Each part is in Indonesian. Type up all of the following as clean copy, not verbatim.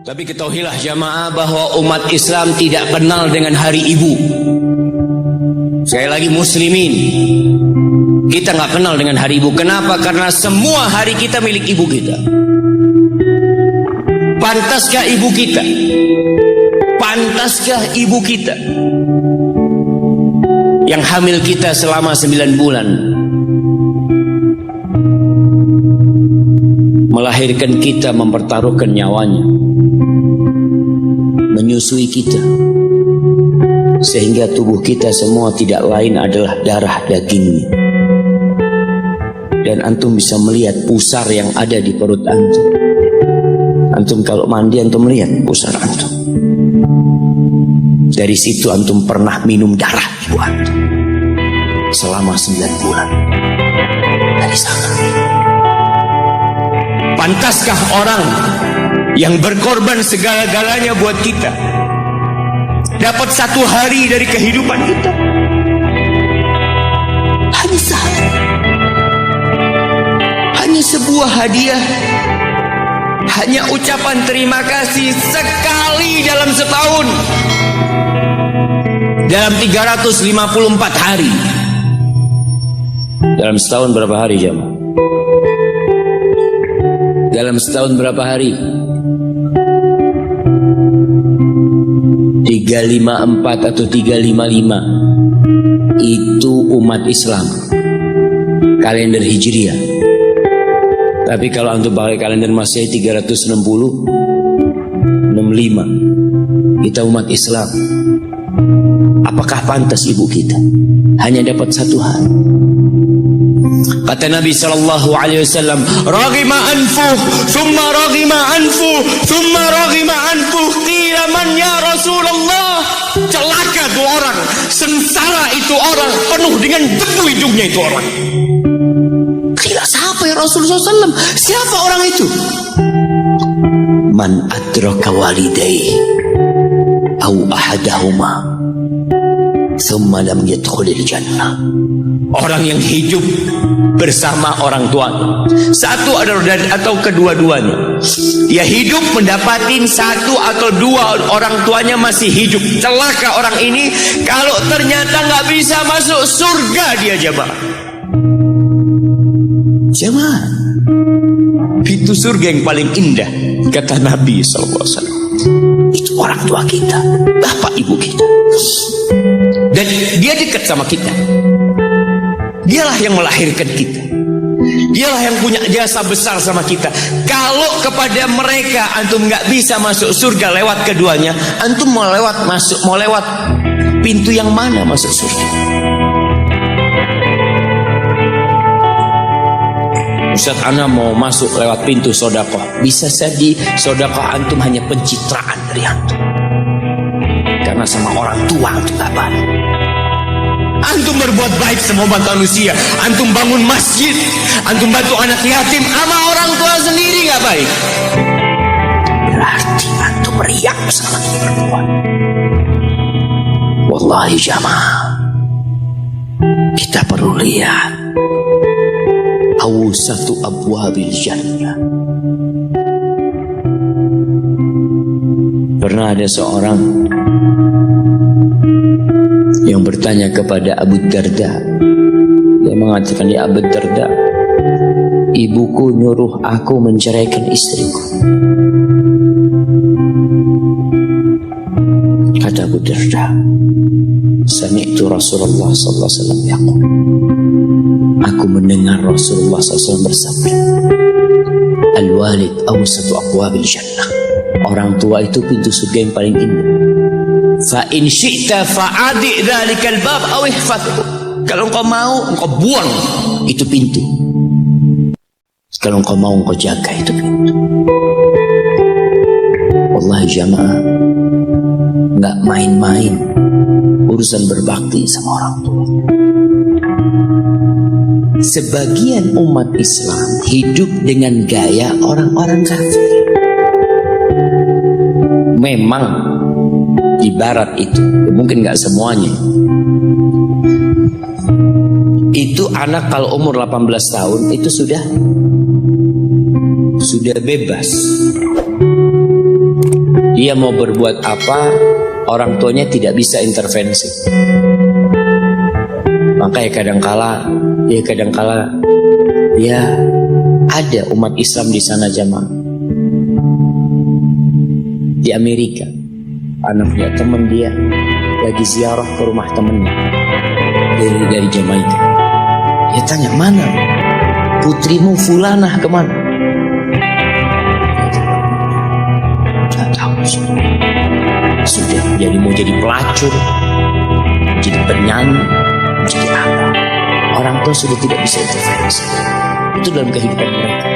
Tapi ketahuilah jamaah bahwa umat Islam tidak kenal dengan hari ibu. Sekali lagi muslimin, kita nggak kenal dengan hari ibu. Kenapa? Karena semua hari kita milik ibu kita. Pantaskah ibu kita? Pantaskah ibu kita yang hamil kita selama 9 bulan, melahirkan kita, mempertaruhkan nyawanya, menyusui kita, sehingga tubuh kita semua tidak lain adalah darah dagingnya. Dan antum bisa melihat pusar yang ada di perut antum. Antum kalau mandi, antum melihat pusar antum. Dari situ antum pernah minum darah ibu antum selama 9 bulan. Dari sana. Pantaskah orang yang berkorban segala-galanya buat kita dapat 1 hari dari kehidupan kita? Hanya sehari, hanya sebuah hadiah, hanya ucapan terima kasih sekali dalam setahun, dalam 354 hari. Dalam setahun berapa hari jemaah? Dalam setahun berapa hari? 354 atau 355. Itu umat Islam, kalender Hijriah. Tapi kalau antum pakai kalender Masehi 365, kita umat Islam. Apakah pantas ibu kita hanya dapat 1 hari? Kata Nabi sallallahu alaihi wasallam, "Raghima anfuh, thumma raghima anfuh, thumma raghima anfuh." Qila man ya Rasulullah? Celaka itu orang, sengsara itu orang, penuh dengan debu hidungnya itu orang. Qila, siapa ya Rasulullah SAW? Siapa orang itu? Man adraka walidayhi aw ahadahuma thumma lam yadkhulil jannah. Orang yang hidup bersama orang tuanya, satu atau kedua-duanya. Dia hidup mendapatin 1 atau 2 orang tuanya masih hidup. Celaka orang ini kalau ternyata nggak bisa masuk surga dia jemaah. Jemaah, pintu surga yang paling indah kata Nabi SAW itu orang tua kita, bapak ibu kita. Dan dia dekat sama kita. Dialah yang melahirkan kita. Dialah yang punya jasa besar sama kita. Kalau kepada mereka antum nggak bisa masuk surga lewat keduanya, antum mau lewat pintu yang mana masuk surga? Ustaz, ana mau masuk lewat pintu sodakoh. Bisa jadi sodakoh antum hanya pencitraan dari antum, karena sama orang tua antum gak baik. Antum berbuat baik sama manusia, antum bangun masjid, antum bantu anak yatim, sama orang tua sendiri gak baik. Berarti antum riak sama kita berdua. Wallahi jamaah, kita perlu lihat awsatu abwabil jannah. Pernah ada seorang yang bertanya kepada Abu Darda. Dia mengatakan, ya Abu Darda, ibuku nyuruh aku menceraikan istriku. Kata Abu Darda, sami'tu Rasulullah sallallahu alaihi wasallam yaqul, aku mendengar Rasulullah SAW bersabda, al-walid awsatu abwabil jannah. Orang tua itu pintu surga yang paling indah. Fa in syi'ta fa'adi dzalikal bab aw ihfadhu. Kalau engkau mau, engkau buang itu pintu. Kalau engkau mau, engkau jaga itu pintu. Wallahi jamaah, enggak main-main urusan berbakti sama orang tua. Sebagian umat Islam hidup dengan gaya orang-orang kafir. Memang di barat itu, mungkin gak semuanya, itu anak kalau umur 18 tahun itu sudah bebas. Dia mau berbuat apa, orang tuanya tidak bisa intervensi. Makanya kadangkala ya ada umat Islam di sana jamaah. Di Amerika, anaknya teman dia lagi ziarah ke rumah temennya dari Jamaika. Dia tanya, mana putrimu Fulanah kemana? Tidak tahu. Sudah mau jadi pelacur, jadi penyanyi, jadi apa? Orang tua sudah tidak bisa intervensi. Itu dalam kehidupan mereka.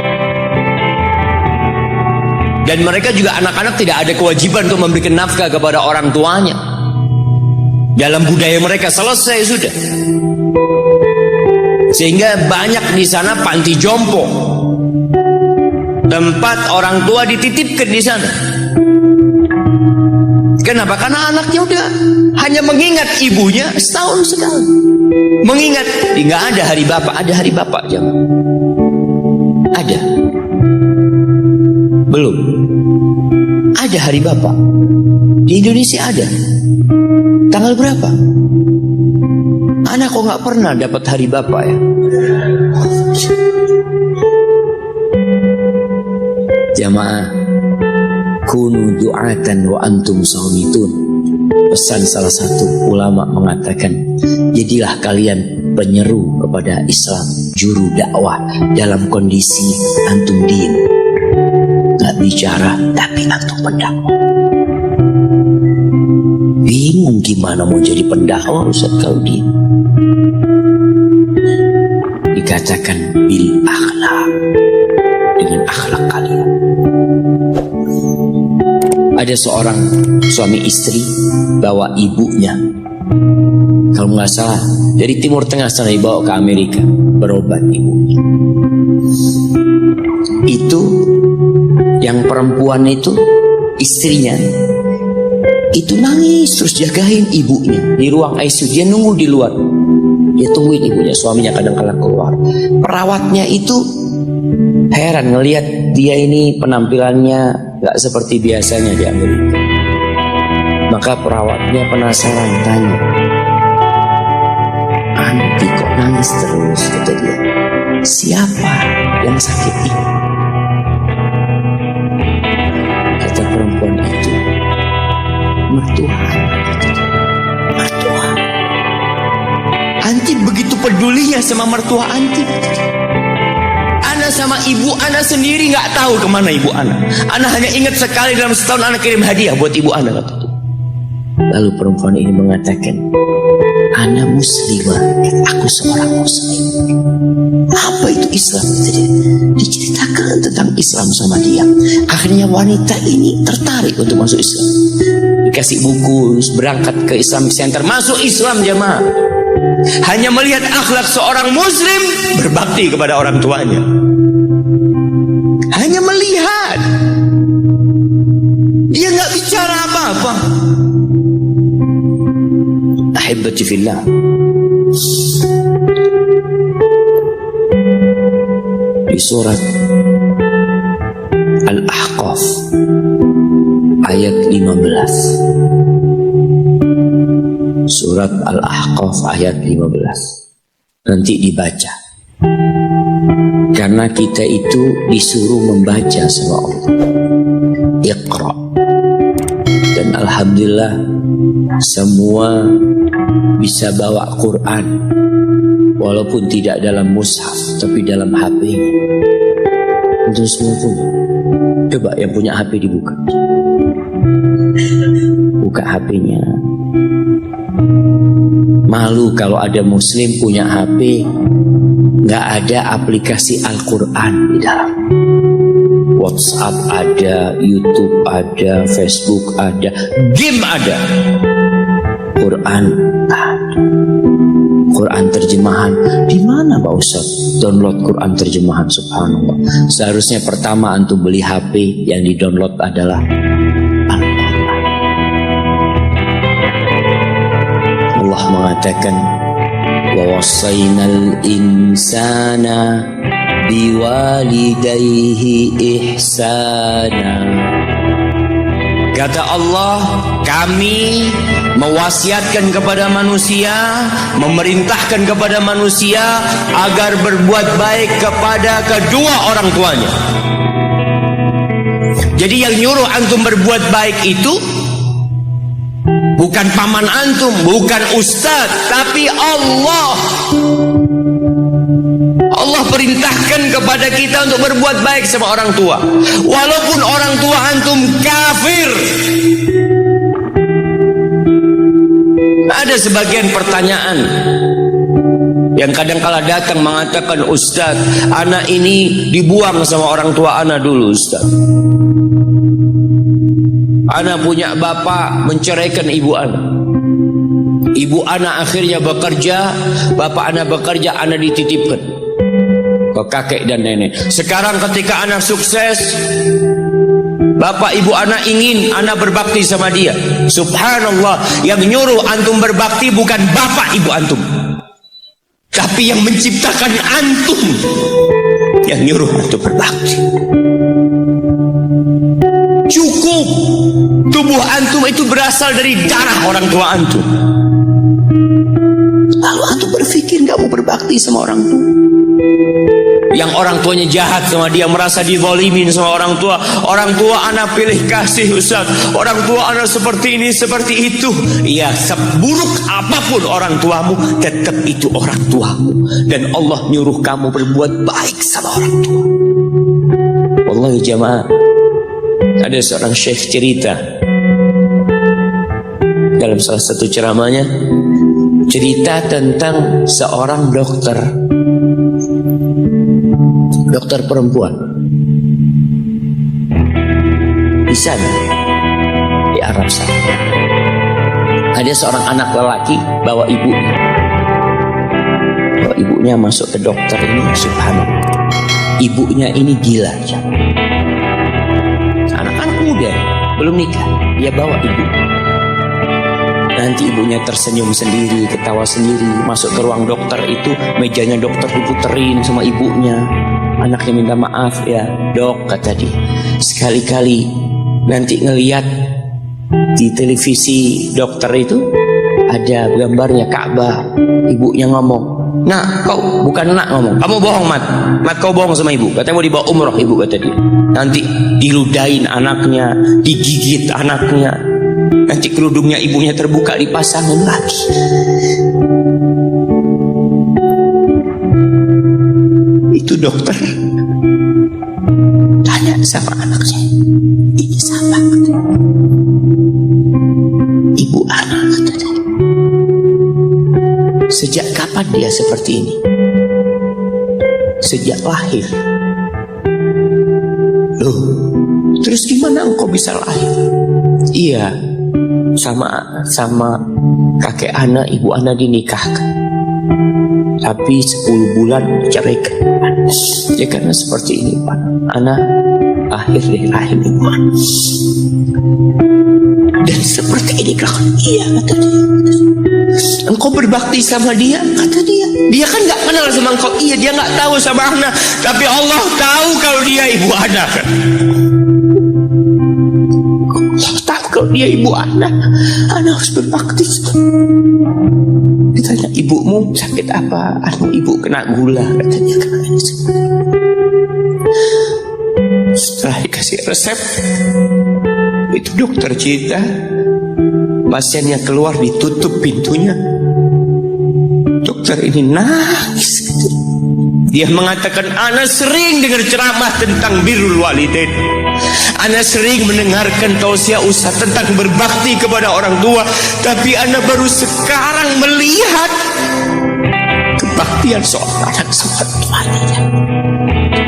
Dan mereka juga anak-anak tidak ada kewajiban untuk memberikan nafkah kepada orang tuanya. Dalam budaya mereka selesai sudah. Sehingga banyak di sana panti jompo, tempat orang tua dititipkan di sana. Kenapa? Karena anaknya udah hanya mengingat ibunya setahun sekali. Mengingat, nggak ada hari bapak, ada hari bapak jangan. Ada. Belum. Ada hari bapak. Di Indonesia ada. Tanggal berapa? Anak kok nggak pernah dapat hari bapak ya? Jamaah, kunu du'atan wa antum samitun. Pesan salah satu ulama mengatakan, jadilah kalian penyeru kepada Islam, juru dakwah dalam kondisi antum diem, nggak bicara tapi antum pendakwah. Bingung gimana mau jadi pendakwah Ustaz kalau diem. Dikatakan bil akhlak, dengan akhlak kalian. Ada seorang suami istri bawa ibunya, kalau nggak salah dari Timur Tengah sana, dibawa ke Amerika berobat ibunya. Itu yang perempuan itu, istrinya itu nangis terus jagain ibunya di ruang ICU. Dia nunggu di luar, dia tungguin ibunya. Suaminya kadang-kadang keluar. Perawatnya itu heran ngelihat dia ini penampilannya gak seperti biasanya di Amerika. Maka perawatnya penasaran, tanya, "Anti kok nangis terus?" kata dia. "Siapa yang sakit ini?" Kata perempuan itu, "Mertua." Mertua. Anti begitu pedulinya sama mertua anti. Ana sama ibu ana sendiri nggak tahu kemana ibu ana. Ana hanya ingat sekali dalam setahun ana kirim hadiah buat ibu ana. Lalu perempuan ini mengatakan, "Ana muslimah, aku seorang muslim." Apa itu Islam? Diceritakan tentang Islam sama dia. Akhirnya wanita ini tertarik untuk masuk Islam. Dikasih buku, berangkat ke Islamic Center, masuk Islam jamaah. Hanya melihat akhlak seorang muslim berbakti kepada orang tuanya. Hanya melihat. Dia nggak bicara apa-apa. Ahibbati fillah. Di surat Al-Ahqaf ayat 15. Surat Al-Ahqaf ayat 15. Nanti dibaca. Karena kita itu disuruh membaca sama Allah. Iqra. Dan alhamdulillah semua bisa bawa Quran, walaupun tidak dalam mushaf tapi dalam HP. Untuk semua punya. Coba yang punya HP dibuka. Buka HP-nya. Malu kalau ada muslim punya HP nggak ada aplikasi Al-Quran di dalam. WhatsApp ada, YouTube ada, Facebook ada, game ada, Quran ada. Quran terjemahan di mana Pak Ustaz? Download Quran terjemahan, subhanallah. Seharusnya pertama antum beli HP yang di download adalah Al-Quran. Allah mengatakan, wa wassaynal insana biwalidayhi ihsana. Kata Allah, kami mewasiatkan kepada manusia, memerintahkan kepada manusia agar berbuat baik kepada kedua orang tuanya. Jadi yang nyuruh antum berbuat baik itu bukan paman antum, bukan ustadz, tapi Allah. Allah perintahkan kepada kita untuk berbuat baik sama orang tua, walaupun orang tua antum kafir. Ada sebagian pertanyaan yang kadang-kala datang mengatakan, Ustaz, anak ini dibuang sama orang tua anak dulu, Ustaz. Anak punya bapak menceraikan ibu anak. Ibu anak akhirnya bekerja, bapak anak bekerja, anak dititipkan ke kakek dan nenek. Sekarang ketika anak sukses, bapak ibu anak ingin anak berbakti sama dia. Subhanallah, yang nyuruh antum berbakti bukan bapak ibu antum, tapi yang menciptakan antum yang nyuruh antum berbakti. Cukup tubuh antum itu berasal dari darah orang tua antum, lalu antum berpikir gak mau berbakti sama orang tua. Yang orang tuanya jahat sama dia, merasa dizalimin sama orang tua. Orang tua anak pilih kasih, Ustaz. Orang tua anak seperti ini, seperti itu. Ya, seburuk apapun orang tuamu, tetap itu orang tuamu. Dan Allah nyuruh kamu berbuat baik sama orang tua. Wallahi jamaah, ada seorang syekh cerita dalam salah satu ceramahnya, cerita tentang seorang dokter perempuan di sana, di Arab sana. Ada seorang anak lelaki bawa ibunya masuk ke dokter ini. Subhanallah, ibunya ini gila, anak-anak muda belum nikah, dia bawa ibu. Nanti ibunya tersenyum sendiri, ketawa sendiri. Masuk ke ruang dokter itu, mejanya dokter diputerin sama ibunya. Anaknya minta maaf, ya dok, kata dia, sekali-kali nanti ngeliat di televisi dokter itu ada gambarnya Ka'bah. Ibunya ngomong, nak, kau bukan nak ngomong, kamu bohong, mat kau bohong sama ibu. Katanya mau dibawa umroh ibu, kata dia. Nanti diludahin anaknya, digigit anaknya, nanti kerudungnya ibunya terbuka, dipasangin lagi. Itu dokter tanya sama anaknya, ini siapa? Ibu anak, katanya. Sejak kapan dia seperti ini? Sejak lahir. Loh, terus gimana engkau bisa lahir? Iya, sama kakek anak, ibu anak dinikahkan, tapi 10 bulan ceraikan. Ya karena seperti ini, Pak, anak lahir dari rahim ibu anak. Dan seperti ini kan? Iya, kata dia. Engkau berbakti sama dia, kata dia. Dia kan gak kenal sama engkau. Iya, dia gak tahu sama anak, tapi Allah tahu kalau dia ibu anak. Allah tahu kalau dia ibu anak harus berbakti. Ditanya, ibumu sakit apa? Ibu kena gula, katanya. Kena ini semua. Setelah dikasih resep, itu dokter cerita, pasiennya keluar, ditutup pintunya. Dokter ini nangis. Dia mengatakan, ana sering dengar ceramah tentang birrul walidain. Ana sering mendengarkan tausiah ustaz tentang berbakti kepada orang tua, tapi ana baru sekarang melihat kebaktian seorang anak sama tuanya.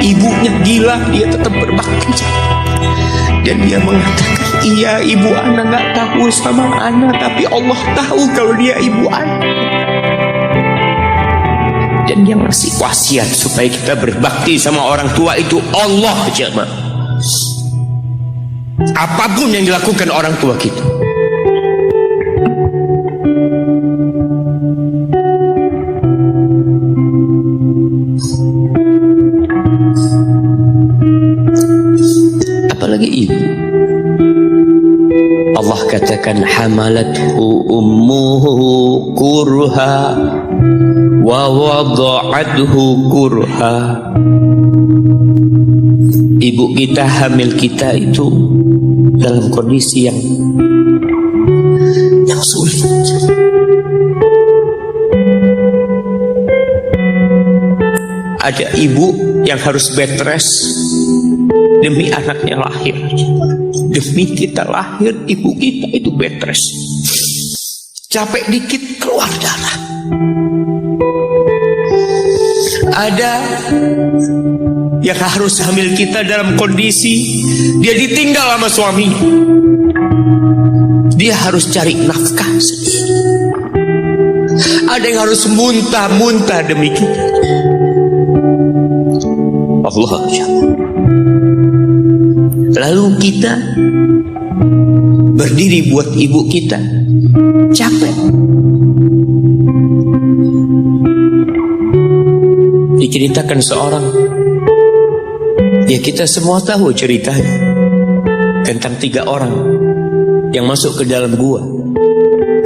Ibunya gila, dia tetap berbakti. Dan dia mengatakan, iya, ibu anak gak tahu sama anak, tapi Allah tahu kalau dia ibu anak. Dan yang ngasih wasiat supaya kita berbakti sama orang tua itu Allah, jemaah. Apapun yang dilakukan orang tua kita, apalagi ibu. dikatakan hamalathu ummuhu kurha wa wada'athu kurha. Ibu kita hamil kita itu dalam kondisi yang sulit. Ada ibu yang harus bed rest demi anaknya lahir. Demi kita lahir, ibu kita itu bed rest. Capek dikit keluar darah. Ada yang harus hamil kita dalam kondisi dia ditinggal sama suaminya. Dia harus cari nafkah sendiri. Ada yang harus muntah-muntah demi kita. Allah. Lalu kita berdiri buat ibu kita, capek. Diceritakan seorang, ya kita semua tahu ceritanya, tentang 3 orang yang masuk ke dalam gua.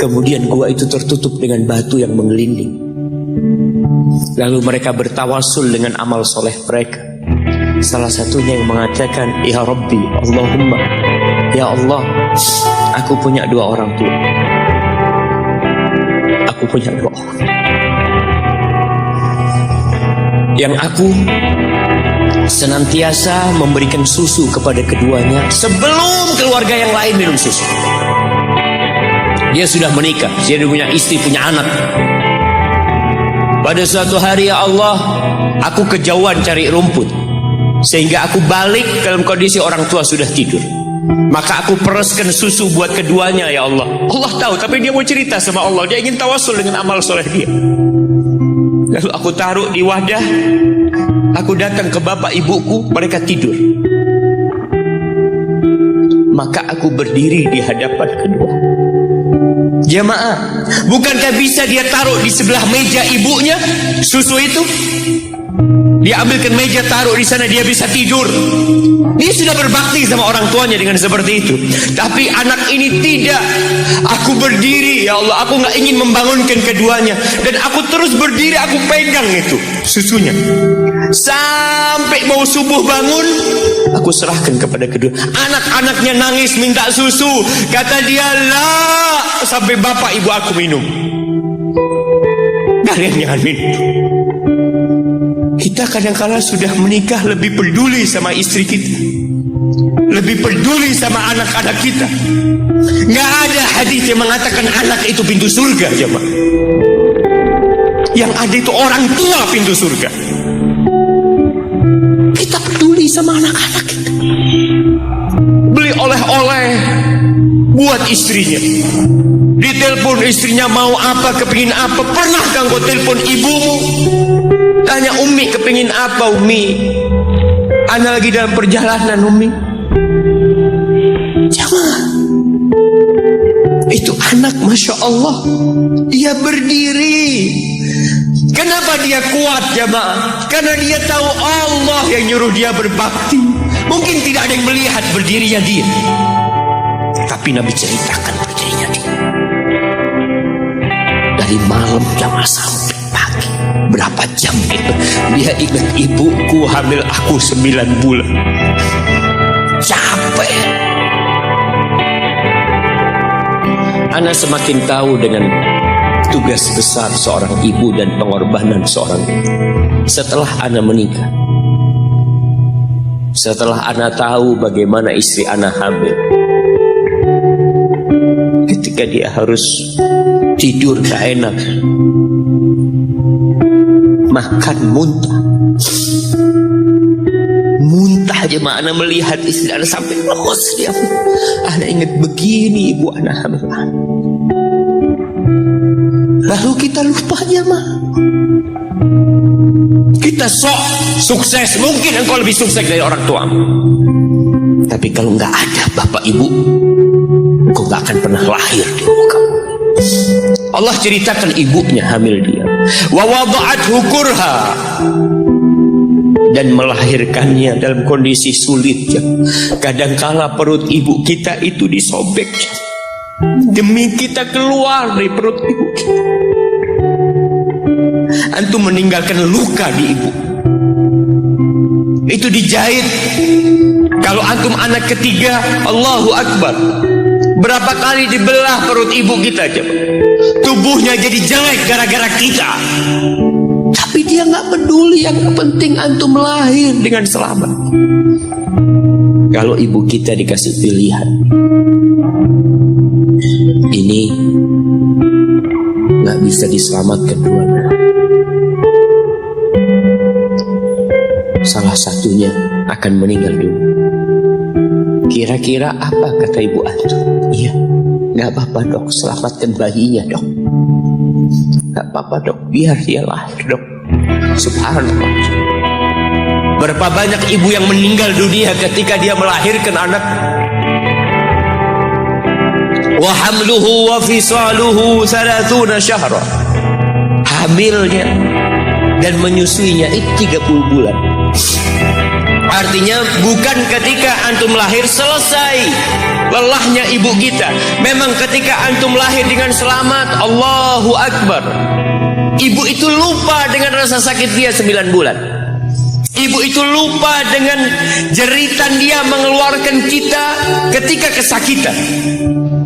Kemudian gua itu tertutup dengan batu yang menggelinding. Lalu mereka bertawasul dengan amal soleh mereka. Salah satunya yang mengatakan, Ya Rabbi, Allahumma, Ya Allah, aku punya 2 orang tua. Aku punya 2 orang. Yang aku senantiasa memberikan susu kepada keduanya sebelum keluarga yang lain minum susu. Dia sudah menikah, dia punya istri, punya anak. Pada suatu hari, ya Allah, aku kejauhan cari rumput, sehingga aku balik dalam kondisi orang tua sudah tidur. Maka aku pereskan susu buat keduanya, ya Allah. Allah tahu, tapi dia mau cerita sama Allah. Dia ingin tawasul dengan amal soleh dia. Lalu aku taruh di wadah. Aku datang ke bapak ibuku, mereka tidur. Maka aku berdiri di hadapan kedua. Jamaah, bukankah bisa dia taruh di sebelah meja ibunya susu itu? Dia ambilkan meja, taruh di sana, dia bisa tidur. Dia sudah berbakti sama orang tuanya dengan seperti itu. Tapi anak ini tidak. Aku berdiri, ya Allah, aku gak ingin membangunkan keduanya. Dan aku terus berdiri, aku pegang itu susunya. Sampai mau subuh bangun, aku serahkan kepada kedua. Anak-anaknya nangis minta susu. Kata dia, lah, sampai bapak ibu aku minum. Kalian jangan minum. Kita kadang-kala sudah menikah lebih peduli sama istri kita, lebih peduli sama anak-anak kita. Nggak ada hadis yang mengatakan anak itu pintu surga, jemaah. Yang ada itu orang tua pintu surga. Kita peduli sama anak-anak kita. Beli oleh-oleh buat istrinya. Ditelepon istrinya mau apa, kepingin apa. Pernah kan kau telepon ibumu? Tanya, Umi kepingin apa, Umi? Ana lagi dalam perjalanan, Umi. Jangan. Itu anak, Masya Allah, dia berdiri. Kenapa dia kuat, jamaah? Karena dia tahu Allah yang nyuruh dia berbakti. Mungkin tidak ada yang melihat berdirinya dia, tapi Nabi ceritakan berdirinya dia. Dari malam jamaah sampai pagi, berapa jam itu? Dia ingat, ibuku hamil aku 9 bulan. Capek. Ana semakin tahu dengan tugas besar seorang ibu dan pengorbanan seorang ibu. Setelah Ana menikah, setelah Ana tahu bagaimana istri Ana hamil, ketika dia harus tidur gak enak, makan muntah aja, Ana melihat istri Ana sampai lemas dia. Ana ingat begini ibu Ana hamil. Lalu kita lupa, jemaah. Kita sok sukses, mungkin engkau lebih sukses dari orang tuamu. Tapi kalau nggak ada bapak ibu, engkau nggak akan pernah lahir di muka bumi. Allah ceritakan ibunya hamil dia. Wa wada'athu kurha, dan melahirkannya dalam kondisi sulit. Kadangkala perut ibu kita itu disobek. demi kita keluar dari perut ibu kita. Antum meninggalkan luka di ibu, itu dijahit. Kalau antum anak ketiga, Allahu Akbar, berapa kali dibelah perut ibu kita coba. Tubuhnya jadi jelek gara-gara kita. Tapi dia nggak peduli, yang penting antum lahir dengan selamat. Kalau ibu kita dikasih pilihan, ini nggak bisa diselamatkan dua-duanya, salah satunya akan meninggal dulu. Kira-kira apa kata ibu antum? Iya, nggak apa-apa dok, selamatkan bayinya dok. Nggak apa-apa dok, biar dia lahir dok. Subhanallah. Berapa banyak ibu yang meninggal dunia ketika dia melahirkan anak. Wa hamluhu wa fisaluhu 30 syahra. Hamilnya dan menyusuinya itu 30 bulan. Artinya bukan ketika antum lahir selesai lelahnya ibu kita. Memang ketika antum lahir dengan selamat, Allahu Akbar, ibu itu lupa dengan rasa sakit dia 9 bulan. Ibu itu lupa dengan jeritan dia mengeluarkan kita ketika kesakitan.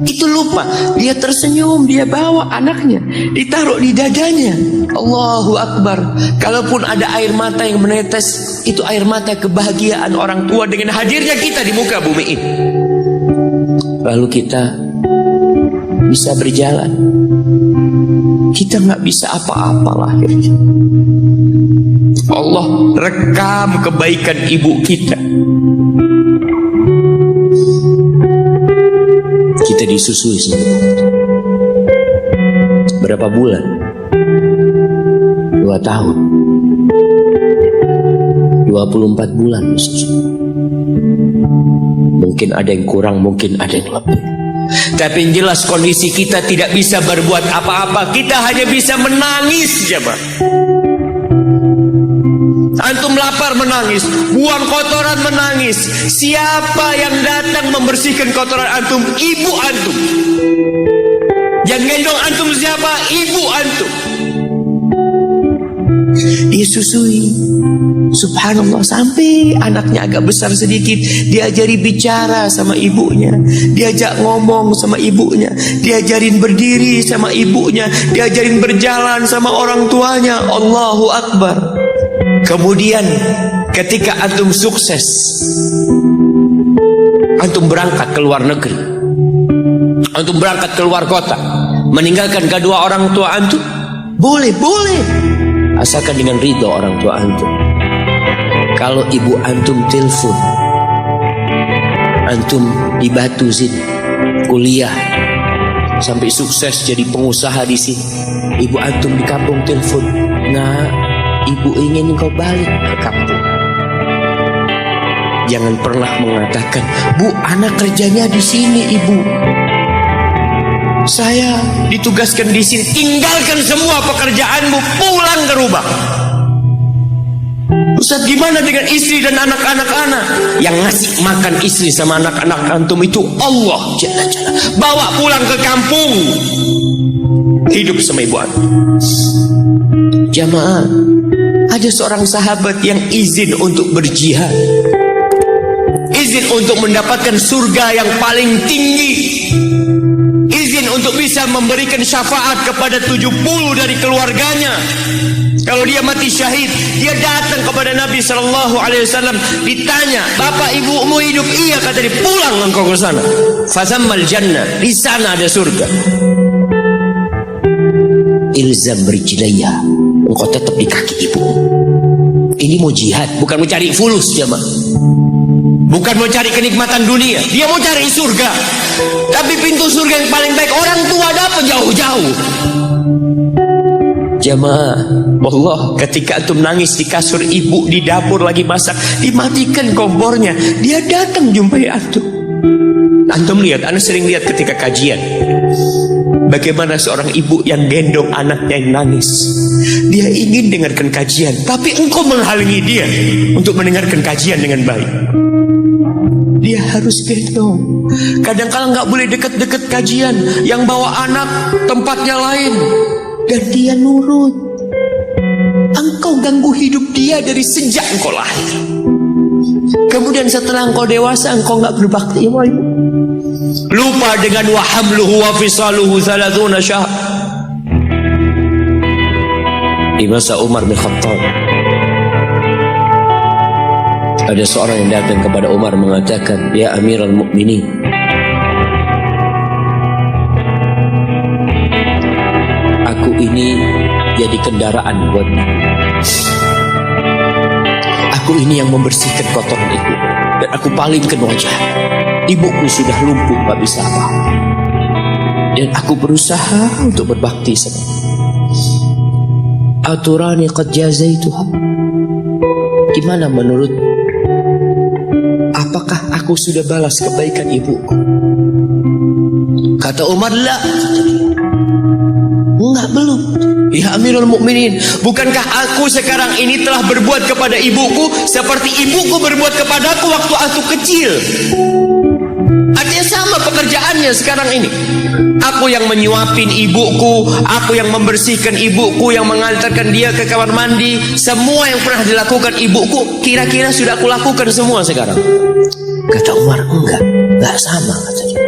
Itu lupa. Dia tersenyum, dia bawa anaknya, ditaruh di dadanya. Allahu Akbar. Kalaupun ada air mata yang menetes, itu air mata kebahagiaan orang tua dengan hadirnya kita di muka bumi ini. Lalu kita bisa berjalan. Kita nggak bisa apa-apa lahirnya. Allah rekam kebaikan ibu kita. Kita disusui sendiri. Berapa bulan? 2 tahun. 24 bulan disusui. Mungkin ada yang kurang, mungkin ada yang lebih. Tapi yang jelas kondisi kita tidak bisa berbuat apa-apa. Kita hanya bisa menangis, jemaah. Antum lapar menangis, buang kotoran menangis. Siapa yang datang membersihkan kotoran antum? Ibu antum. Yang gendong antum siapa? Ibu antum. Dia susui, subhanallah, sampai anaknya agak besar sedikit, diajari bicara sama ibunya, diajak ngomong sama ibunya, diajarin berdiri sama ibunya, diajarin berjalan sama orang tuanya. Allahu Akbar. Kemudian ketika antum sukses, antum berangkat ke luar negeri, antum berangkat ke luar kota, meninggalkan kedua orang tua antum, boleh, asalkan dengan ridho orang tua antum. Kalau ibu antum telepon, antum di Batu sini kuliah sampai sukses jadi pengusaha di sini, ibu antum di kampung telepon, nah, ibu ingin engkau balik ke kampung. Jangan pernah mengatakan, Bu, anak kerjanya di sini, ibu. Saya ditugaskan di sini. Tinggalkan semua pekerjaanmu, pulang ke rumah. Ustaz, gimana dengan istri dan anak-anak anak? Yang ngasih makan istri sama anak-anak antum itu Allah Jalla Jalla. Bawa pulang ke kampung, hidup sama ibu antum. Jamaah, ada seorang sahabat yang izin untuk berjihad, izin untuk mendapatkan surga yang paling tinggi, izin untuk bisa memberikan syafaat kepada 70 dari keluarganya. Kalau dia mati syahid, dia datang kepada Nabi SAW, ditanya, bapak ibumu hidup? Iya, kata dia. Pulang engkau ke sana, fasammal jannah, di sana ada surga. Ilzam rijlaya, engkau tetap di kaki ibu. Ini mau jihad, bukan mau cari fulus, jamaah. Bukan mau cari kenikmatan dunia, dia mau cari surga. Tapi pintu surga yang paling baik orang tua dapat jauh-jauh. Jamaah, Allah, ketika antum nangis di kasur ibu, di dapur lagi masak, dimatikan kompornya, dia datang jumpai antum. Antum lihat, anda sering lihat ketika kajian, bagaimana seorang ibu yang gendong anaknya yang nangis. Dia ingin dengarkan kajian, tapi engkau menghalangi dia untuk mendengarkan kajian dengan baik. dia harus gendong. Kadang-kala nggak boleh deket-deket kajian, yang bawa anak tempatnya lain, dan dia nurut. Engkau ganggu hidup dia dari sejak engkau lahir. Kemudian setelah engkau dewasa, engkau nggak berbakti sama ibu. Lupa dengan wa hamluhu wa fisaluhu 30 syahr. Di masa Umar bin Khattab, ada seorang yang datang kepada Umar mengatakan, "Ya Amirul Mukminin, aku ini jadi kendaraan buatmu. Aku ini yang membersihkan kotoran ibu, dan aku palingkan wajah. Ibuku sudah lumpuh, gak bisa apa. Dan aku berusaha untuk berbakti sama ibu. Aturani qad jazaituha. Gimana menurut? Apakah aku sudah balas kebaikan ibuku?" Kata Umar, "La." Enggak, belum. "Ya Amirul Mukminin, bukankah aku sekarang ini telah berbuat kepada ibuku seperti ibuku berbuat kepadaku waktu aku kecil?" Artinya sama pekerjaannya sekarang ini. Aku yang menyuapin ibuku, aku yang membersihkan ibuku, yang mengantarkan dia ke kamar mandi. Semua yang pernah dilakukan ibuku, kira-kira sudah aku lakukan semua sekarang. Kata Umar, enggak sama, katanya.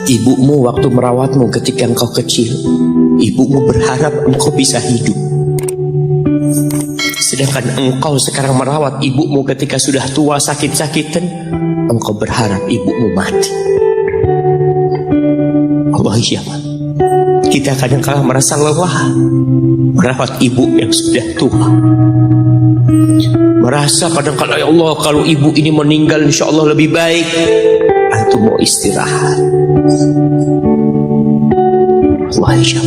Ibumu waktu merawatmu ketika engkau kecil, ibumu berharap engkau bisa hidup. Sedangkan engkau sekarang merawat ibumu ketika sudah tua sakit-sakitan, engkau berharap ibumu mati. Allah, iya, kita kadang-kadang merasa lelah merawat ibu yang sudah tua. Merasa kadang-kadang, ya Allah, kalau ibu ini meninggal insya Allah lebih baik. Antum mau istirahat. Allah, iya,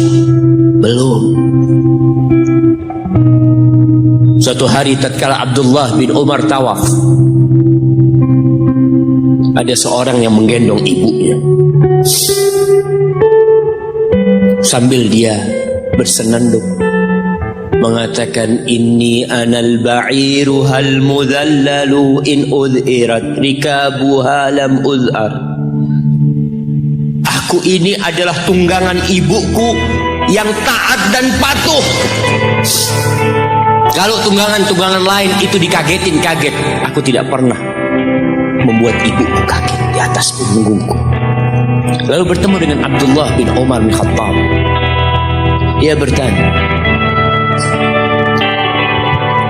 belum. Suatu hari tatkala Abdullah bin Umar tawaf, ada seorang yang menggendong ibunya sambil dia bersenandung mengatakan, "Inni anal ba'iru hal mudhallalu in udhirat rikabuha lam udhar." Aku ini adalah tunggangan ibuku yang taat dan patuh. Kalau tunggangan-tunggangan lain itu dikagetin, kaget. Aku tidak pernah membuat ibuku kaget di atas punggungku. Lalu bertemu dengan Abdullah bin Umar bin Khattab. Ia bertanya,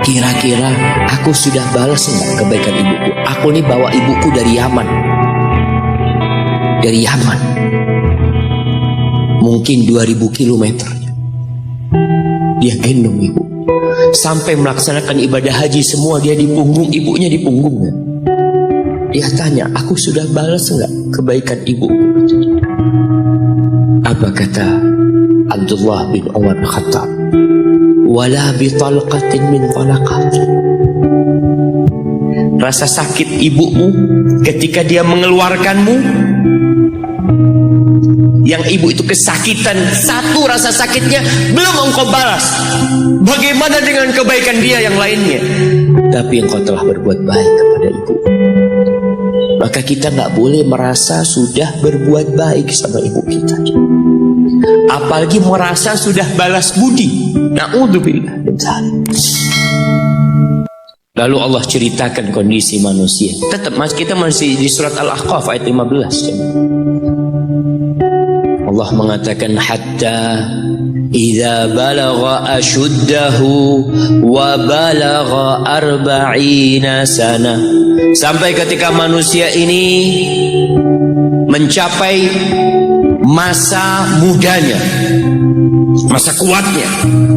"Kira-kira aku sudah balas enggak kebaikan ibuku? Aku ini bawa ibuku dari Yaman. Dari Yaman. Mungkin 2000 kilometer. Dia gendong ibu. Sampai melaksanakan ibadah haji semua dia di punggung, ibunya di punggungnya. Dia tanya, aku sudah balas enggak kebaikan ibuku?" Apa kata Abdullah bin Umar bin Khattab? "Wala bi talqatin min talaqat." Rasa sakit ibumu ketika dia mengeluarkanmu, yang ibu itu kesakitan, satu rasa sakitnya belum engkau balas. Bagaimana dengan kebaikan dia yang lainnya? Tapi engkau telah berbuat baik kepada ibu. Maka kita nggak boleh merasa sudah berbuat baik sama ibu kita, apalagi merasa sudah balas budi. Na'udzubillah. Lalu Allah ceritakan kondisi manusia. Tetap kita masih di surat Al-Ahqaf ayat 15. Allah mengatakan, hatta idza balagha ashuddahu wa balagha 40 sana. Sampai ketika manusia ini mencapai masa mudanya, masa kuatnya,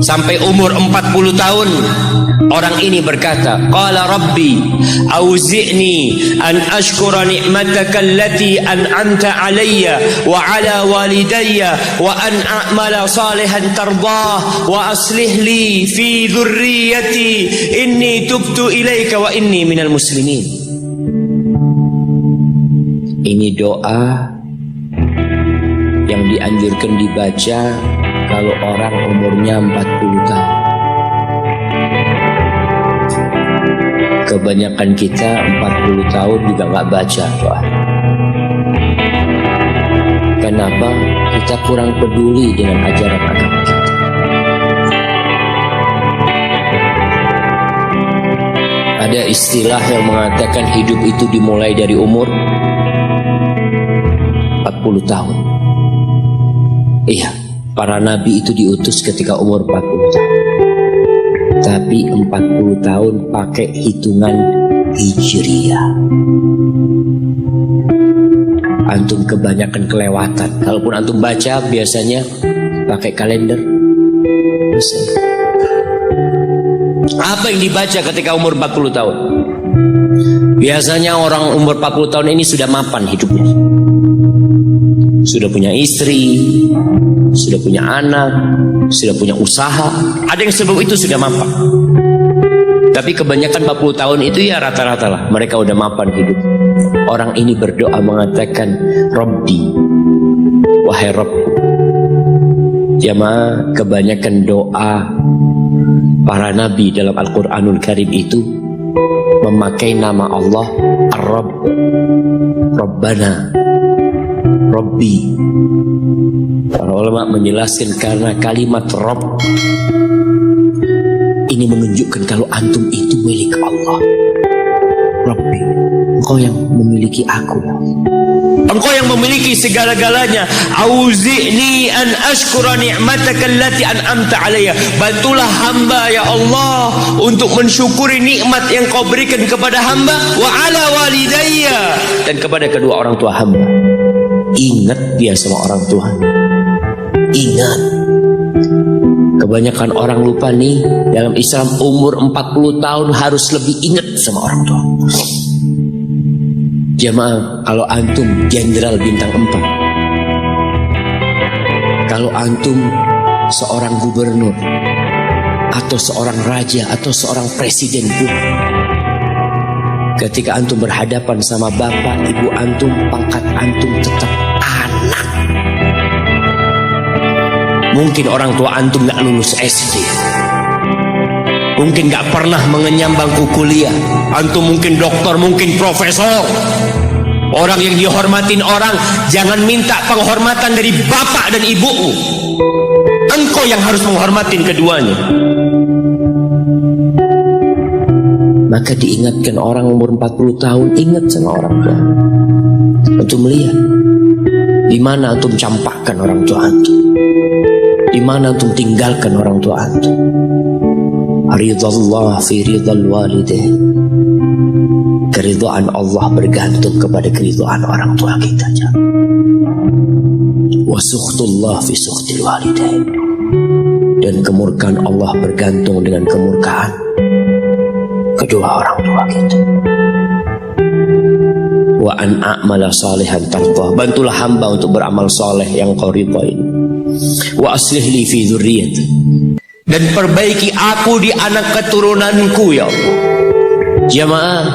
sampai umur 40 tahun, orang ini berkata, qala rabbi auzi'ni an ashkura ni'mataka allati an'amta alayya wa ala walidayya wa an a'mala salihan tardah wa aslih li fi dhurriyyati inni tubtu ilaika wa inni minal muslimin. Ini doa yang dianjurkan dibaca kalau orang umurnya 40 tahun. kebanyakan kita 40 tahun juga nggak baca doa. Kenapa? Kita kurang peduli dengan ajaran agama kita. Ada istilah yang mengatakan hidup itu dimulai dari umur 40 tahun. Iya, para nabi itu diutus ketika umur 40 tahun. Tapi 40 tahun pakai hitungan Hijriyah. Antum kebanyakan kelewatan. Kalaupun antum baca biasanya pakai kalender. Apa yang dibaca ketika umur 40 tahun? Biasanya orang umur 40 tahun ini sudah mapan hidupnya. Sudah punya istri, sudah punya anak, sudah punya usaha. Ada yang sebab itu sudah mapan. Tapi kebanyakan 40 tahun itu ya rata-rata lah mereka udah mapan hidup. Orang ini berdoa mengatakan, Rabbi, wahai Rabb. Jamaah, kebanyakan doa para nabi dalam Al-Quranul Karim itu memakai nama Allah Ar-Rabb, Rabbana, Rabbi. Para ulama menjelaskan karena kalimat Rabb ini menunjukkan kalau antum itu milik Allah. Rabbi, engkau yang memiliki aku. Engkau yang memiliki segala-galanya. Auzi'ni an ashkura ni'mataka allati an'amta alayya. Bantulah hamba ya Allah untuk mensyukuri nikmat yang kau berikan kepada hamba wa ala walidayya, dan kepada kedua orang tua hamba. Ingat dia sama orang tua. Ingat. Kebanyakan orang lupa nih, dalam Islam umur 40 tahun harus lebih ingat sama orang tua. Jamaah, kalau antum jenderal bintang 4, kalau antum seorang gubernur atau seorang raja atau seorang presiden pun, ketika antum berhadapan sama bapak ibu antum, pangkat antum tetap anak. Mungkin orang tua antum gak lulus SD, mungkin gak pernah mengenyam bangku kuliah. Antum mungkin dokter, mungkin profesor, orang yang dihormatin orang. Jangan minta penghormatan dari bapak dan ibumu. Engkau yang harus menghormatin keduanya. Maka diingatkan orang umur 40 tahun, ingat sama orang tua. Antum melihat di mana antum campakkan orang tua antum, di mana antum tinggalkan orang tua antum. Ridallah fi ridal walidain. Keridhaan Allah bergantung kepada keridhaan orang tua kita. Wa sukhtullah fi sukhtil walidain. Dan kemurkaan Allah bergantung dengan kemurkaan kedua orang tua kita. Wa an a'mala salihan tardah. Bantulah hamba untuk beramal saleh yang kau ridhai. Wa aslih li fi dzurriyyati. Dan perbaiki aku di anak keturunanku ya Allah. Jamaah,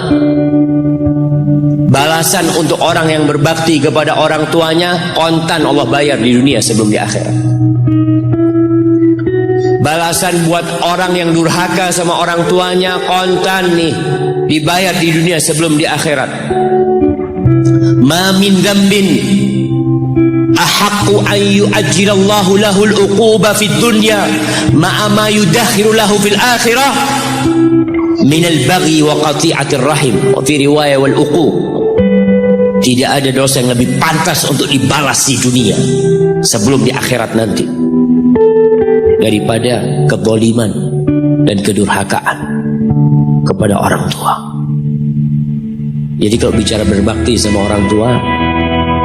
balasan untuk orang yang berbakti kepada orang tuanya kontan Allah bayar di dunia sebelum di akhirat. Balasan buat orang yang durhaka sama orang tuanya kontan nih, dibayar di dunia sebelum di akhirat. Ma min dzambin ahaqqu an yu'ajjilallahu lahu al-uquba fid dunya ma'a ma yudakhiru lahu fil akhirah min al-baghi wa qati'atir rahim wa fi riwayah wal uquq. Tidak ada dosa yang lebih pantas untuk dibalas di dunia sebelum di akhirat nanti daripada kezaliman dan kedurhakaan kepada orang tua. Jadi kalau bicara berbakti sama orang tua,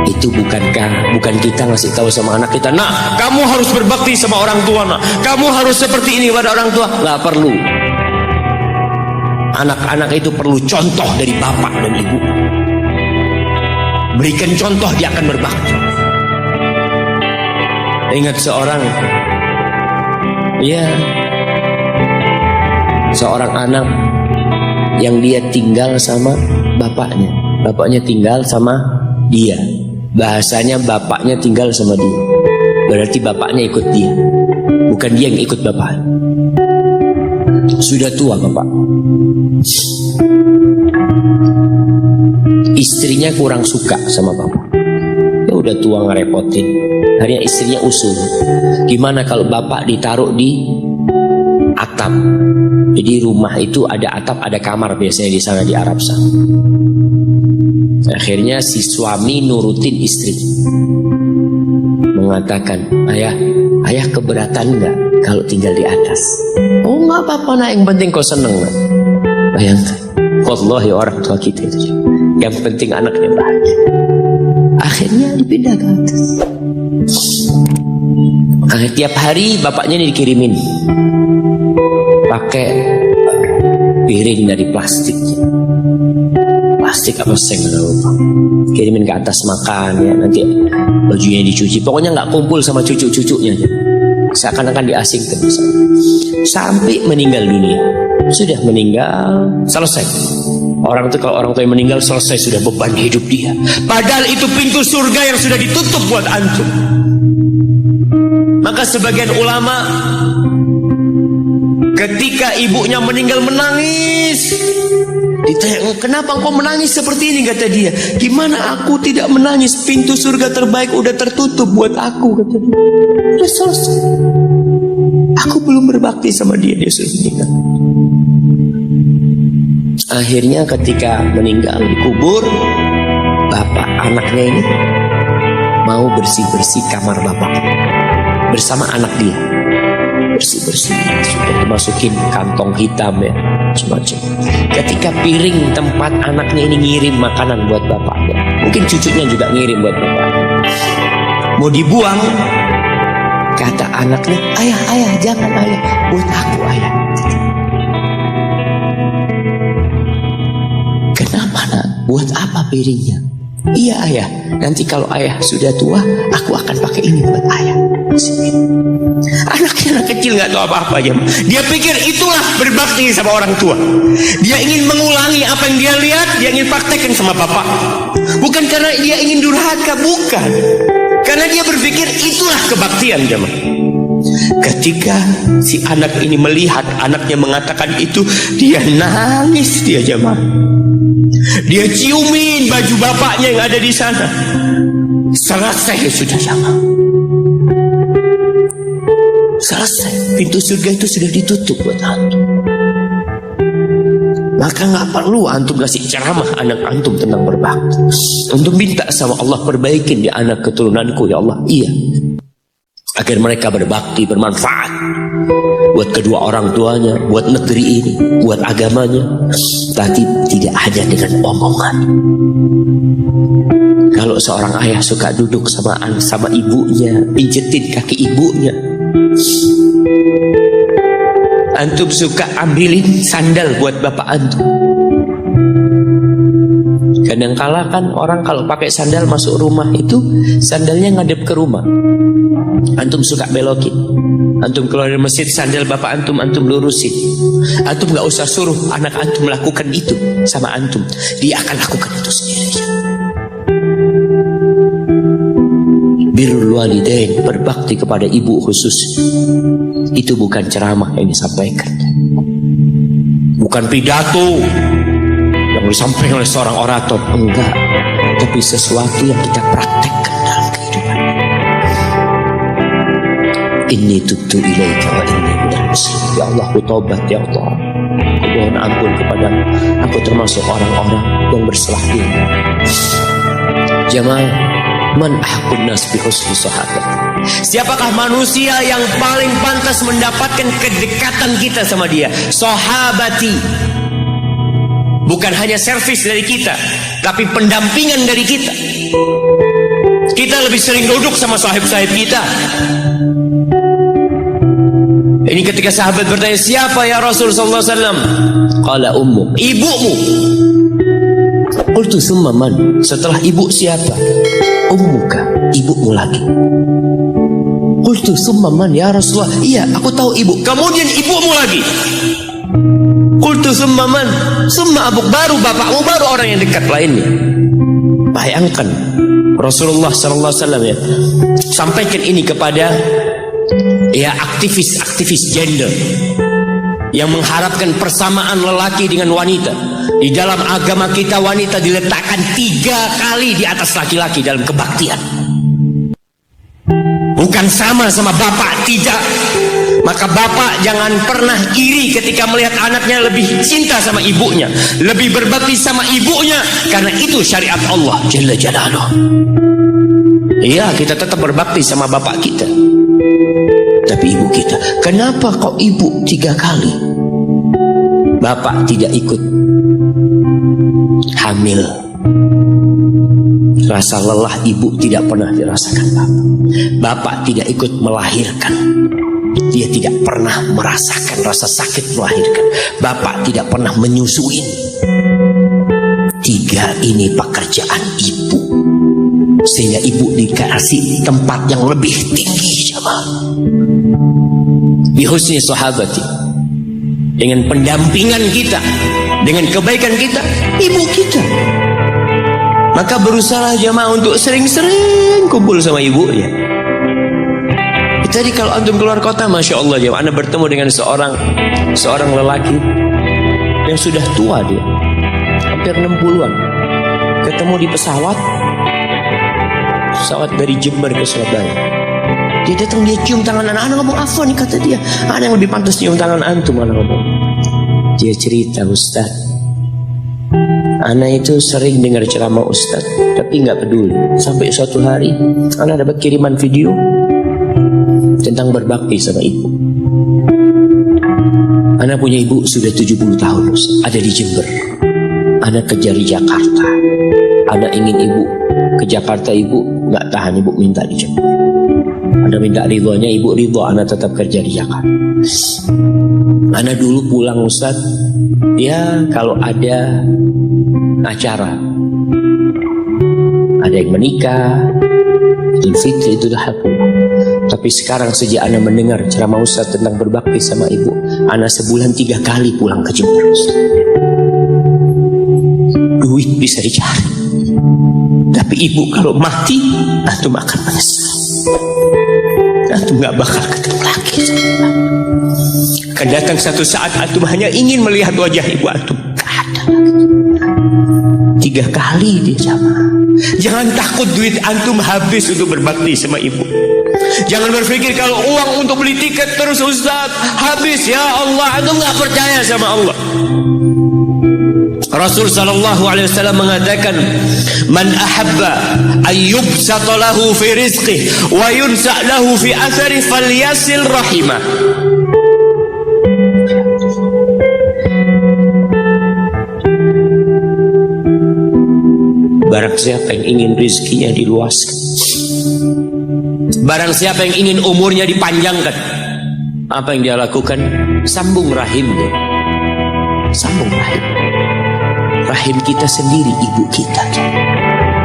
itu bukan kita ngasih tahu sama anak kita, nah kamu harus berbakti sama orang tua, nah kamu harus seperti ini pada orang tua. Nggak perlu. Anak-anak itu perlu contoh dari bapak dan ibu. Berikan contoh, dia akan berbakti. Ingat seorang anak yang dia tinggal sama bapaknya, bapaknya tinggal sama dia. Bahasanya bapaknya tinggal sama dia, berarti bapaknya ikut dia, bukan dia yang ikut bapak. Sudah tua bapak, istrinya kurang suka sama bapak. Ya udah tua ngerepotin. Akhirnya istrinya usul, gimana kalau bapak ditaruh di atap? Jadi rumah itu ada atap, ada kamar biasanya di sana di Arab sana. Akhirnya si suami nurutin istri, mengatakan, ayah keberatan nggak kalau tinggal di atas? Oh nggak apa-apa nak, yang penting kau seneng. Bayangkan, wallahi orang tua kita itu, yang penting anaknya bahagia. Akhirnya dipindah ke atas. Tiap hari bapaknya ini dikirimin pakai piring dari plastik apa seng, kirimin ke atas makan ya, nanti bajunya dicuci, pokoknya nggak kumpul sama cucu-cucunya, seakan-akan diasingkan sampai meninggal dunia. Sudah meninggal, selesai. Orang itu kalau orang tua yang meninggal selesai, sudah beban hidup dia. Padahal itu pintu surga yang sudah ditutup buat antum. Maka sebagian ulama ketika ibunya meninggal menangis. Ditanya, kenapa engkau menangis seperti ini? Kata dia, gimana aku tidak menangis? Pintu surga terbaik udah tertutup buat aku, kata dia. Udah selesai. Aku belum berbakti sama dia, dia sudah meninggal. Akhirnya ketika meninggal dikubur, bapak anaknya ini mau bersih-bersih kamar bapak bersama anak dia. Bersih-bersih, sudah dimasukin kantong hitam ya, semacam. Ketika piring tempat anaknya ini ngirim makanan buat bapaknya, mungkin cucunya juga ngirim buat bapaknya, mau dibuang, kata anaknya, ayah jangan ayah, buat aku ayah. Kenapa nak? Buat apa piringnya? Iya ayah, nanti kalau ayah sudah tua, aku akan pakai ini buat ayah. Anak kecil nggak tahu apa-apa aja. Dia pikir itulah berbakti sama orang tua. Dia ingin mengulangi apa yang dia lihat, dia ingin praktekkan sama bapak. Bukan karena dia ingin durhaka, bukan. Karena dia berpikir itulah kebaktian jemaah. Ketika si anak ini melihat anaknya mengatakan itu, dia nangis dia jemaah. Dia ciumin baju bapaknya yang ada di sana. Selesai sudah jemaah. Selesai, pintu surga itu sudah ditutup buat antum. Maka nggak perlu antum kasih ceramah anak antum tentang berbakti. Antum minta sama Allah, perbaikin di anak keturunanku ya Allah. Iya, agar mereka berbakti, bermanfaat buat kedua orang tuanya, buat negeri ini, buat agamanya. Tapi tidak hanya dengan omongan. Kalau seorang ayah suka duduk sama ibunya, pijetin kaki ibunya, antum suka ambilin sandal buat bapak antum. Kadangkala kan orang kalau pakai sandal masuk rumah itu sandalnya ngadep ke rumah, antum suka belokin. Antum keluar dari masjid, sandal bapak antum lurusin. Antum gak usah suruh anak antum melakukan itu sama antum, dia akan lakukan itu sendiri. Birrul walidain, berbakti kepada ibu khusus, itu bukan ceramah yang disampaikan, bukan pidato yang disampaikan oleh seorang orator, enggak, tapi sesuatu yang kita praktekkan dalam kehidupan. Inni tubtu ilaika wa inni minal muslimin. Ya Allah, aku taubat ya Allah, aku mohon ampun kepadamu, aku termasuk orang-orang yang bersalah diri. Jamaah, man ahqun nas bi husni sahabat. Siapakah manusia yang paling pantas mendapatkan kedekatan kita sama dia? Sahabati. Bukan hanya servis dari kita, tapi pendampingan dari kita. Kita lebih sering duduk sama sahib-sahib kita. Ini ketika sahabat bertanya, siapa ya Rasul sallallahu alaihi wasallam? Qala ummu, ibumu. Qultu summa man? Setelah ibu siapa? Ummuka, ibumu lagi. Qultu summa man ya Rasulullah? Iya, aku tahu ibu. Kemudian ibumu lagi. Qultu summa man? Summa abuk, baru bapakmu, baru orang yang dekat lainnya. Bayangkan Rasulullah sallallahu alaihi wasallam ya, sampaikan ini kepada ya aktivis gender yang mengharapkan persamaan lelaki dengan wanita. Di dalam agama kita wanita diletakkan 3 kali di atas laki-laki dalam kebaktian. Bukan sama bapak, tidak. Maka bapak jangan pernah iri ketika melihat anaknya lebih cinta sama ibunya, lebih berbakti sama ibunya, karena itu syariat Allah Jalla Jalaluh. Iya, kita tetap berbakti sama bapak kita, tapi ibu kita, kenapa kok ibu 3 kali? Bapak tidak ikut hamil. Rasa lelah ibu tidak pernah dirasakan bapak. Bapak tidak ikut melahirkan. Dia tidak pernah merasakan rasa sakit melahirkan. Bapak tidak pernah menyusuin. 3 ini pekerjaan ibu, sehingga ibu dikasih tempat yang lebih tinggi. Jamaah, bihusni sahabati, dengan pendampingan kita, dengan kebaikan kita, ibu kita. Maka berusaha jamaah untuk sering-sering kumpul sama ibunya. Tadi kalau antum keluar kota, masya Allah jamaah, anda bertemu dengan seorang lelaki yang sudah tua, dia hampir 60-an, ketemu di pesawat dari Jember ke Surabaya. Dia datang, dia cium tangan anak ngomong, apa nih, kata dia, anak yang lebih pantas cium tangan antum, anak ngomong. Dia cerita, Ustaz, anak itu sering dengar ceramah Ustaz, tapi nggak peduli. Sampai suatu hari anak dapat kiriman video tentang berbakti sama ibu. Anak punya ibu sudah 70 tahun Ustaz, ada di Jember. Anak kejar di Jakarta. Anak ingin ibu ke Jakarta, ibu nggak tahan, ibu minta di Jember. Anak minta ridhonya, ibu ridho, anak tetap kerja di Jakarta. Anak dulu pulang Ustaz, ya kalau ada acara, ada yang menikah, Idul Fitri, itu dah pulang. Tapi sekarang sejak anak mendengar ceramah Ustaz tentang berbakti sama ibu, anak sebulan 3 kali pulang ke Jember Ustaz. Duit bisa dicari, tapi ibu kalau mati, antum akan menyesal. Antum gak bakal ketemu lagi. Akan datang satu saat antum hanya ingin melihat wajah ibu antum, gak ada lagi. 3 kali dia jamaah. Jangan takut duit antum habis untuk berbakti sama ibu. Jangan berpikir kalau uang untuk beli tiket terus Ustaz habis, ya Allah, antum gak percaya sama Allah. Rasul sallallahu alaihi wasallam mengatakan, man ahabba ayyubsata lahu fi rizqihi wa yunsa lahu fi athari falyasil rahimah. Barang siapa yang ingin rizkinya diluaskan, barang siapa yang ingin umurnya dipanjangkan, apa yang dia lakukan? Sambung rahimnya. Sambung rahim. Rahim kita sendiri, ibu kita.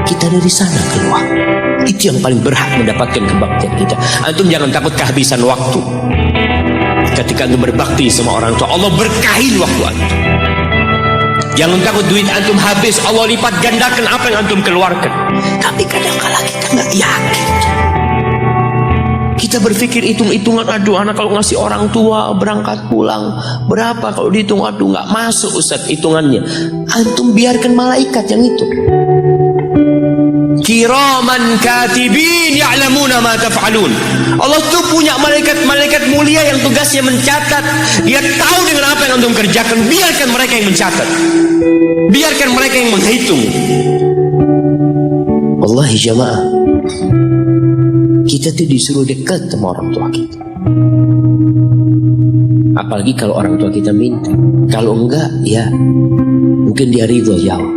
Kita dari sana keluar. Itu yang paling berhak mendapatkan kebaktian kita. Antum jangan takut kehabisan waktu. Ketika antum berbakti sama orang tua, Allah berkahin waktu antum. Jangan takut duit antum habis, Allah lipat gandakan apa yang antum keluarkan. Tapi kadang-kadang kita nggak yakin. Kita berpikir hitung-hitungan, aduh anak kalau ngasih orang tua berangkat pulang berapa, kalau dihitung aduh nggak masuk Ustaz hitungannya. Antum biarkan malaikat yang itu. Kiraman katibin ya'lamuna ma taf'alun. Allah tuh punya malaikat mulia yang tugasnya mencatat. Dia tahu dengan apa yang antum kerjakan. Biarkan mereka yang mencatat. Biarkan mereka yang menghitung. Wallahi jamaah, kita tuh disuruh dekat sama orang tua kita. Apalagi kalau orang tua kita minta. Kalau enggak, ya mungkin dia ridho jauh.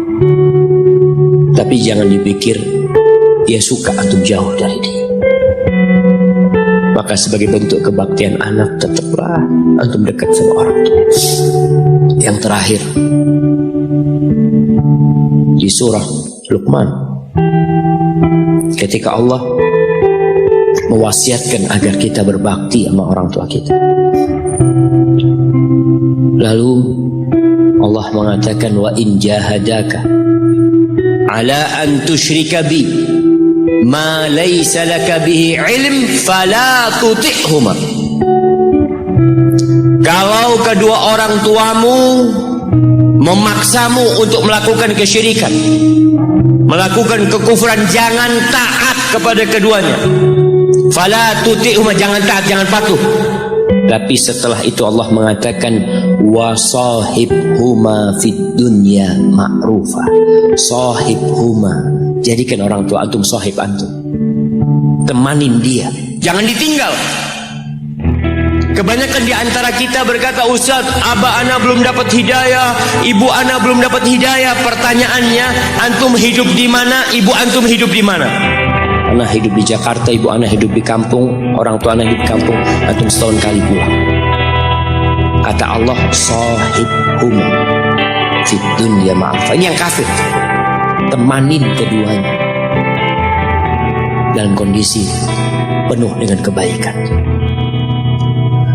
Tapi jangan dipikir dia suka antum jauh dari dia. Maka sebagai bentuk kebaktian anak, tetaplah antum dekat sama orang tua. Yang terakhir, di surah Luqman, ketika Allah mewasiatkan agar kita berbakti sama orang tua kita, lalu Allah mengatakan, wa in jahadaka ala an tusyrika bi ma laysa laka bihi ilm fala tuti'huma. Kalau kedua orang tuamu memaksamu untuk melakukan kesyirikan, melakukan kekufuran, jangan taat kepada keduanya. Fala tuti'huma, jangan taat, jangan patuh. Tapi setelah itu Allah mengatakan wasahibhuma fid dunya ma'rufa. Sahibhuma, jadikan orang tua antum sahib antum, temanin dia, jangan ditinggal. Kebanyakan di antara kita berkata, Ustaz, abah ana belum dapat hidayah, ibu ana belum dapat hidayah. Pertanyaannya, antum hidup di mana? Ibu antum hidup di mana? Ana hidup di Jakarta, ibu ana hidup di kampung, orang tua ana hidup di kampung. Antum setahun kali pulang. Kata Allah, sahibhum fid dunya ma'rufa. Ini yang kafir. Temanin keduanya dalam kondisi penuh dengan kebaikan.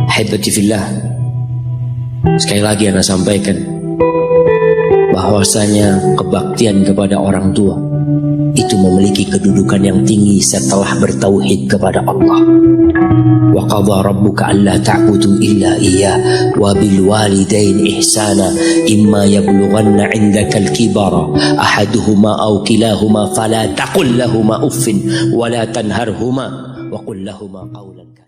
Haibati fillah, sekali lagi ana sampaikan bahwasanya kebaktian kepada orang tua itu memiliki kedudukan yang tinggi setelah bertauhid kepada Allah. Wa qadha rabbuka alla ta'budu illa iyyah wa bil walidaini ihsana imma yablughanna 'indaka al-kibara ahaduhuma aw kilahuma fala taqul lahumā uffin wa la tanharhumā wa qul lahumā qawlan karīmā.